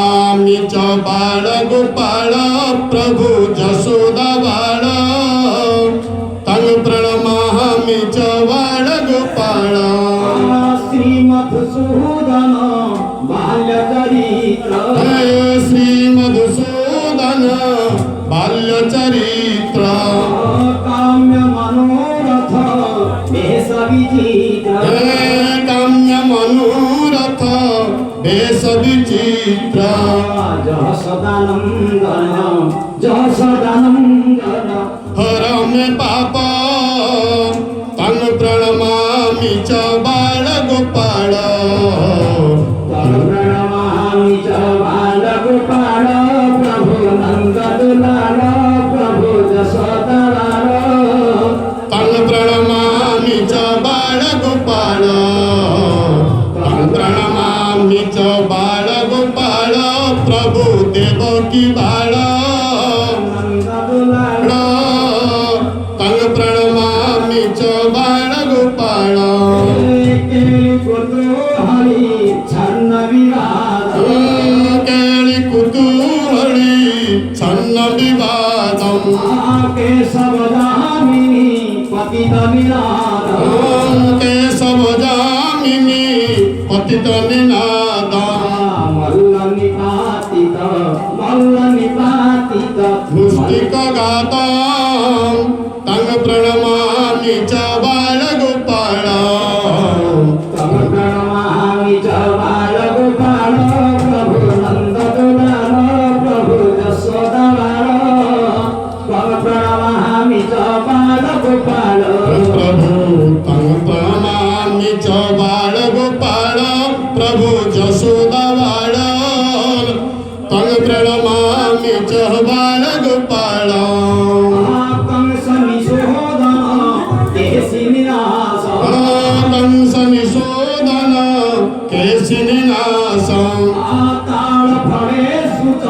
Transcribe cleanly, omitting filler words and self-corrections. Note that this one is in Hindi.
प्रणमामि च बालगोपाल प्रभु जशोदा बाल तं प्रणमामि च बालगोपाल श्रीमधुसूदन बाल्यचरित्र श्रीमधुसूदन बाल्यचरित्र काम्य मनोरथ वेश विचित्र काम्य मनोरथ वेश विचित्र जशोदानंदन हर मे पाप तं प्रणमामि च बालगोपाल प्रणमामि च बालगोपाल प्रभु नंददुलाल प्रभु जशोदालाल तं प्रणमामि च बालगोपाल तं प्रणमामि च बालगोपाल प्रभु देवकी बाल नंददुलाल तं प्रणमामि च बालगोपाल कुतूहली छन्न विवाद केळि कुतूहली छन्न विवादम् केशवजामिनी पतित निनाद केशवजामिनी पतित निनादम् मल्ल निपातित मुष्टिकगातं तं प्रणमामि च बालगोपाल तं प्रणमामि च बालगोपाल प्रभु नंददुलाल प्रभु जशोदालाल तं प्रणमामि च बालगोपाल प्रभु तं प्रणमामि च बालगोपाल प्रभु जशोदा बाल तं प्रणमामि च बालगोपाल कंसनिशोधन केशिनिनाशम् ताल फले सुत